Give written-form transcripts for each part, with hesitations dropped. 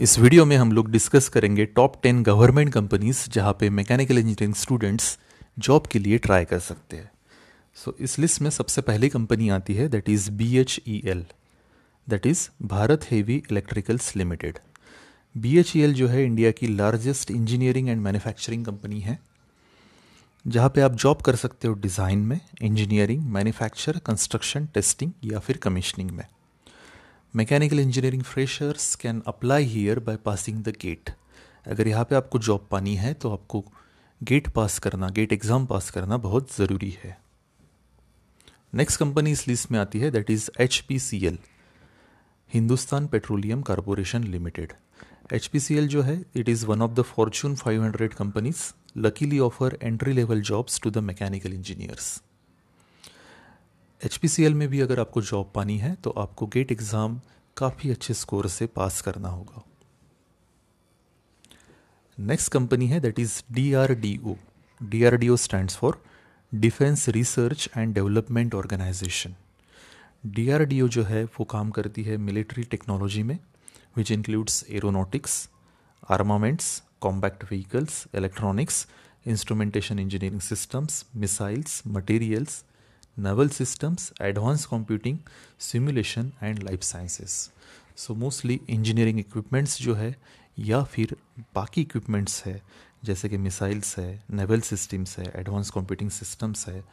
इस वीडियो में हम लोग डिस्कस करेंगे टॉप 10 गवर्नमेंट कंपनीज जहाँ पे मैकेनिकल इंजीनियरिंग स्टूडेंट्स जॉब के लिए ट्राई कर सकते हैं। सो इस लिस्ट में सबसे पहली कंपनी आती है that is BHEL, that is Bharat heavy electricals limited. BHEL जो है इंडिया की largest engineering and manufacturing company है, जहाँ पे आप जॉब कर सकते हो डिज़ाइन में, इंजीनियरिंग, मैन्युफैक्चर, कंस्ट्रक्शन, टेस्टिंग या फिर कमीशनिंग में। Mechanical engineering freshers can apply here by passing the GATE. अगर यहाँ पे आपको जॉब पानी है तो आपको गेट पास करना, गेट एग्ज़ाम पास करना बहुत ज़रूरी है। नेक्स्ट कंपनी इस लिस्ट में आती है that is HPCL, Hindustan petroleum corporation limited. HPCL जो है it is one of the fortune 500 companies luckily offer entry level jobs to the mechanical engineers. HPCL में भी अगर आपको जॉब पानी है तो आपको गेट एग्ज़ाम काफ़ी अच्छे स्कोर से पास करना होगा। नेक्स्ट कंपनी है that is DRDO। DRDO stands for defence research and development organisation. DRDO जो है वो काम करती है मिलिट्री टेक्नोलॉजी में, which includes aeronautics, armaments, combat vehicles, electronics, instrumentation engineering systems, missiles, materials, naval systems, advanced computing, simulation and life sciences। So mostly engineering equipments जो है या फिर बाकी इक्विपमेंट्स है जैसे कि मिसाइल्स है, नेवल सिस्टम्स है, एडवांस कंप्यूटिंग सिस्टम्स है,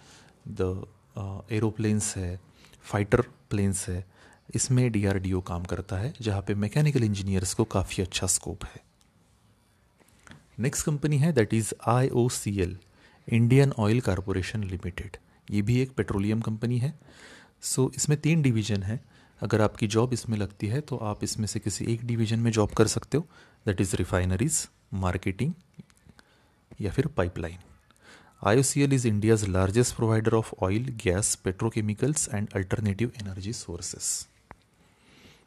द एरोप्लेन्स है, फाइटर प्लेन्स है, इसमें DRDO काम करता है, जहाँ पे मैकेनिकल इंजीनियर्स को काफ़ी अच्छा स्कोप है। नेक्स्ट कंपनी है that is IOCL, Indian oil corporation limited. ये भी एक पेट्रोलियम कंपनी है। सो इसमें 3 डिवीज़न है। अगर आपकी जॉब इसमें लगती है तो आप इसमें से किसी एक डिवीज़न में जॉब कर सकते हो, दैट इज़ रिफाइनरीज, मार्केटिंग या फिर pipeline. IOCL is India's largest provider of oil, gas, petrochemicals and alternative energy sources.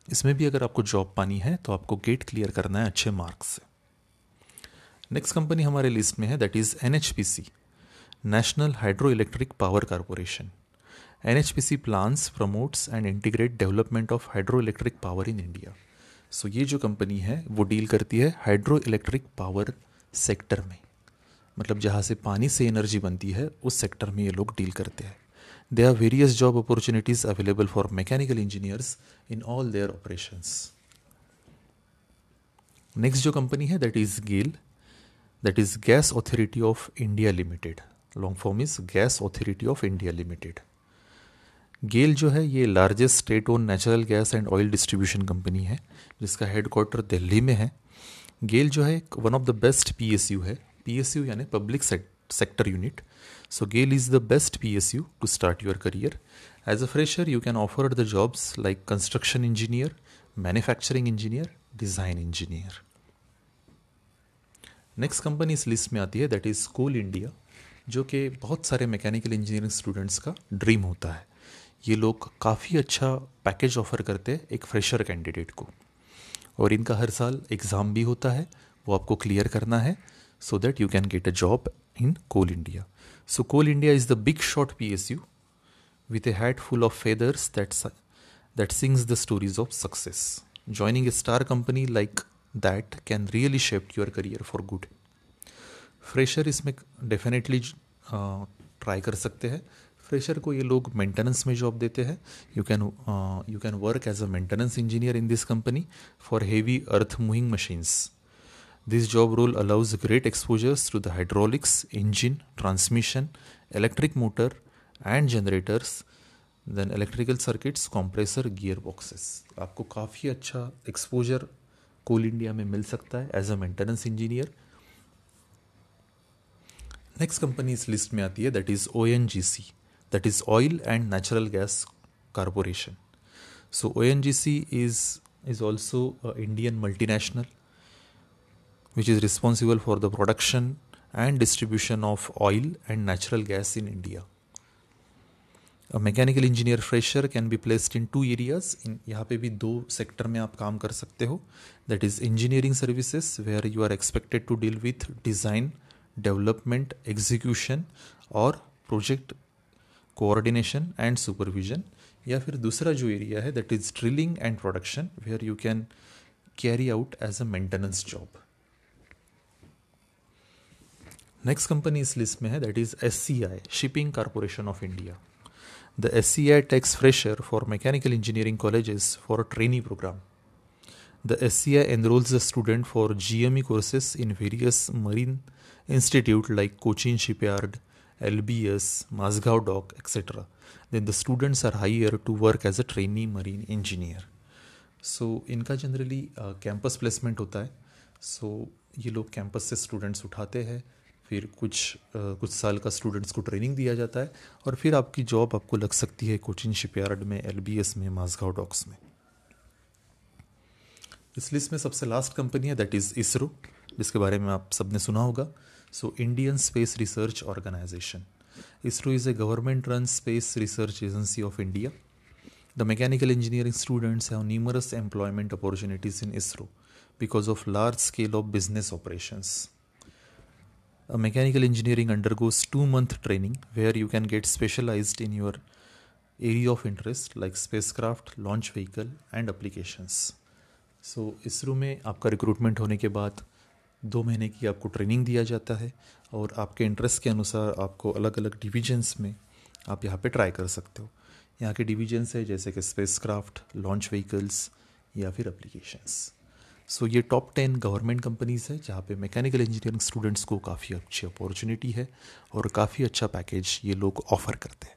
इसमें भी अगर आपको जॉब पानी है तो आपको गेट क्लियर करना है अच्छे मार्क्स से। नेक्स्ट कंपनी हमारे लिस्ट में है that is NHPC, national hydro electric power corporation. NHPC plans, promotes and integrate development of hydro electric power in India. So ये जो कंपनी है वो डील करती है हाइड्रो इलेक्ट्रिक पावर सेक्टर में, मतलब जहाँ से पानी से एनर्जी बनती है उस सेक्टर में ये लोग डील करते हैं। They are various job opportunities available for mechanical engineers in all their operations. Next जो कंपनी है that is GAIL, that is gas authority of India limited. Long form is gas authority of India limited. GAIL जो है ये largest state own natural gas and oil distribution company है, जिसका headquarter Delhi में है। गेल जो है one of the best PSU है। PSU यानी public sector unit. So GAIL is the best PSU to start your career. As a fresher you can offer the jobs like construction engineer, manufacturing engineer, design engineer. Next company इस list में आती है that is coal India, जो कि बहुत सारे mechanical engineering students का dream होता है। ये लोग काफ़ी अच्छा पैकेज ऑफर करते हैं एक फ्रेशर कैंडिडेट को, और इनका हर साल एग्ज़ाम भी होता है, वो आपको क्लियर करना है so that you can get a job in coal India. So coal India is the big shot PSU with a hat full of feathers that sings the stories of success. Joining a star company like that can really shape your career for good. Fresher इसमें definitely try कर सकते हैं। Fresher को ये लोग maintenance में job देते हैं। You can work as a maintenance engineer in this company for heavy earth moving machines. This job role allows great exposures to the hydraulics, engine, transmission, electric motor and generators, then electrical circuits, compressor, gear boxes. आपको काफ़ी अच्छा exposure कोल India में मिल सकता है as a maintenance engineer. Next company इस list में आती है that is ONGC, that is oil and natural gas corporation. So ONGC is also an Indian multinational which is responsible for the production and distribution of oil and natural gas in India. A mechanical engineer fresher can be placed in 2 areas. यहाँ पे भी 2 sector में आप काम कर सकते हो, that is engineering services where you are expected to deal with design, development, execution और project coordination and supervision। या फिर दूसरा जो एरिया है that is drilling and production where you can carry out as a maintenance job. Next company इस list में है that is SCI, shipping corporation of India. The SCI takes fresher for mechanical engineering colleges for a trainee program. The SCI enrolls the student for GME courses in various marine institutes like Cochin Shipyard, LBS, Mazgaon Dock, etc. Then the students are hired to work as a trainee marine engineer. So इनका generally campus placement होता है. So ये लोग campus से students उठाते हैं, फिर कुछ साल का स्टूडेंट्स को ट्रेनिंग दिया जाता है और फिर आपकी जॉब आपको लग सकती है कोचिन शिपयार्ड में, LBS में, माज़गांव डॉक्स में. इस लिस्ट में सबसे लास्ट कंपनी है दैट इज़ इसरो, जिसके बारे में आप सबने सुना होगा. सो Indian space research organisation. ISRO is a government run space research agency of India. The mechanical engineering students have numerous employment opportunities in ISRO because of large scale of business operations. A mechanical engineering undergoes 2-month training where you can get specialized in your area of interest like spacecraft, launch vehicle and applications. So ISRO में आपका recruitment होने के बाद 2 महीने की आपको training दिया जाता है और आपके इंटरेस्ट के अनुसार आपको अलग अलग डिविजन्स में आप यहाँ पे ट्राई कर सकते हो. यहाँ के डिविजन्स है जैसे कि स्पेसक्राफ्ट, लॉन्च व्हीकल्स या फिर एप्लीकेशंस. सो ये टॉप 10 गवर्नमेंट कंपनीज़ है जहाँ पे मैकेनिकल इंजीनियरिंग स्टूडेंट्स को काफ़ी अच्छी अपॉर्चुनिटी है और काफ़ी अच्छा पैकेज ये लोग ऑफ़र करते हैं.